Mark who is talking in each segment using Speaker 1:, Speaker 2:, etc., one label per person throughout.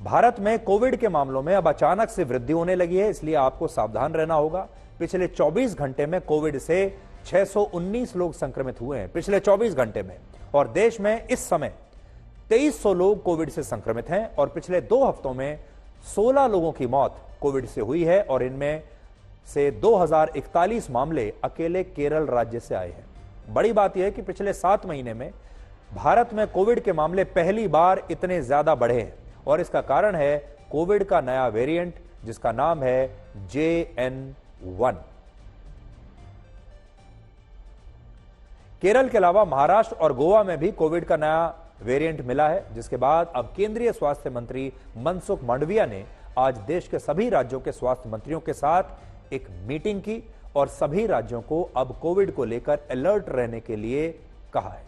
Speaker 1: भारत में कोविड के मामलों में अब अचानक से वृद्धि होने लगी है, इसलिए आपको सावधान रहना होगा। पिछले 24 घंटे में कोविड से 619 लोग संक्रमित हुए हैं पिछले 24 घंटे में, और देश में इस समय 2300 लोग कोविड से संक्रमित हैं, और पिछले 2 हफ्तों में 16 लोगों की मौत कोविड से हुई है, और इनमें से 2041 मामले अकेले केरल राज्य से आए हैं। बड़ी बात यह है कि पिछले 7 महीने में भारत में कोविड के मामले पहली बार इतने ज्यादा बढ़े हैं, और इसका कारण है कोविड का नया वेरिएंट जिसका नाम है JN1। केरल के अलावा महाराष्ट्र और गोवा में भी कोविड का नया वेरिएंट मिला है, जिसके बाद अब केंद्रीय स्वास्थ्य मंत्री मनसुख मांडविया ने आज देश के सभी राज्यों के स्वास्थ्य मंत्रियों के साथ एक मीटिंग की और सभी राज्यों को अब कोविड को लेकर अलर्ट रहने के लिए कहा है।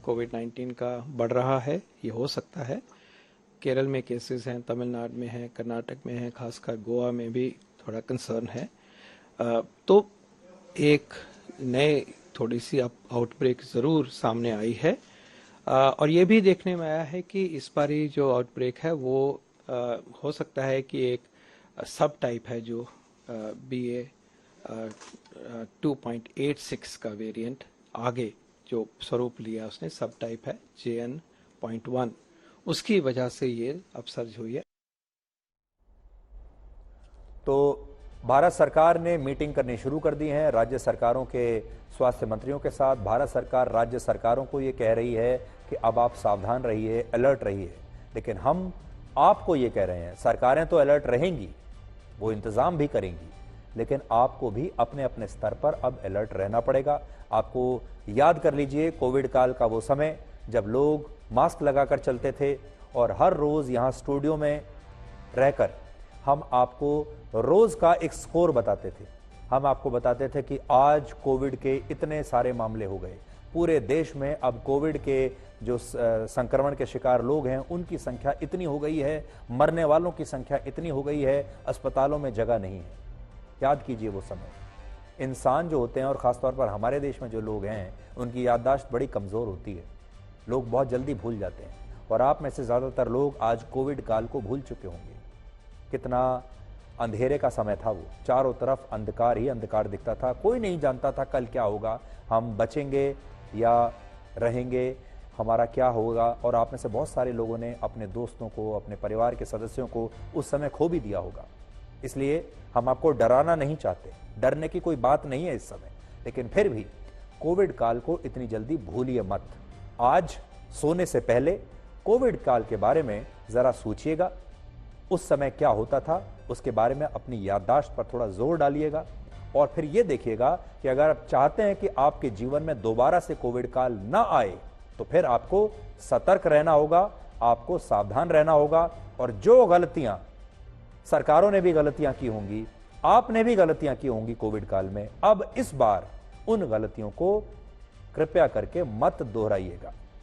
Speaker 2: कोविड-19 का बढ़ रहा है, ये हो सकता है। केरल में केसेस हैं, तमिलनाडु में है, कर्नाटक में है, खासकर गोवा में भी थोड़ा कंसर्न है। तो एक नए थोड़ी सी आउटब्रेक ज़रूर सामने आई है, और ये भी देखने में आया है कि इस बारी जो आउटब्रेक है वो हो सकता है कि एक सब टाइप है जो BA 2.86 का वेरिएंट आगे जो स्वरूप लिया उसने, सब टाइप है JN.1, उसकी वजह से ये अपसर्ज हुई है।
Speaker 1: तो भारत सरकार ने मीटिंग करनी शुरू कर दी है राज्य सरकारों के स्वास्थ्य मंत्रियों के साथ। भारत सरकार राज्य सरकारों को ये कह रही है कि अब आप सावधान रहिए, अलर्ट रहिए, लेकिन हम आपको ये कह रहे हैं सरकारें तो अलर्ट रहेंगी, वो इंतजाम भी करेंगी, लेकिन आपको भी अपने अपने स्तर पर अब अलर्ट रहना पड़ेगा। आपको याद कर लीजिए कोविड काल का वो समय जब लोग मास्क लगाकर चलते थे, और हर रोज यहां स्टूडियो में रहकर हम आपको रोज का एक स्कोर बताते थे। हम आपको बताते थे कि आज कोविड के इतने सारे मामले हो गए पूरे देश में। अब कोविड के जो संक्रमण के शिकार लोग हैं उनकी संख्या इतनी हो गई है, मरने वालों की संख्या इतनी हो गई है, अस्पतालों में जगह नहीं है। याद कीजिए वो समय। इंसान जो होते हैं, और ख़ासतौर पर हमारे देश में जो लोग हैं, उनकी याददाश्त बड़ी कमज़ोर होती है, लोग बहुत जल्दी भूल जाते हैं, और आप में से ज़्यादातर लोग आज कोविड काल को भूल चुके होंगे। कितना अंधेरे का समय था वो, चारों तरफ अंधकार ही अंधकार दिखता था, कोई नहीं जानता था कल क्या होगा, हम बचेंगे या रहेंगे, हमारा क्या होगा। और आप में से बहुत सारे लोगों ने अपने दोस्तों को, अपने परिवार के सदस्यों को उस समय खो भी दिया होगा। इसलिए हम आपको डराना नहीं चाहते, डरने की कोई बात नहीं है इस समय, लेकिन फिर भी कोविड काल को इतनी जल्दी भूलिए मत। आज सोने से पहले कोविड काल के बारे में जरा सोचिएगा, उस समय क्या होता था, उसके बारे में अपनी याददाश्त पर थोड़ा जोर डालिएगा, और फिर यह देखिएगा कि अगर आप चाहते हैं कि आपके जीवन में दोबारा से कोविड काल ना आए, तो फिर आपको सतर्क रहना होगा, आपको सावधान रहना होगा। और जो गलतियां सरकारों ने भी गलतियां की होंगी, आपने भी गलतियां की होंगी कोविड काल में, अब इस बार उन गलतियों को कृपया करके मत दोहराइएगा।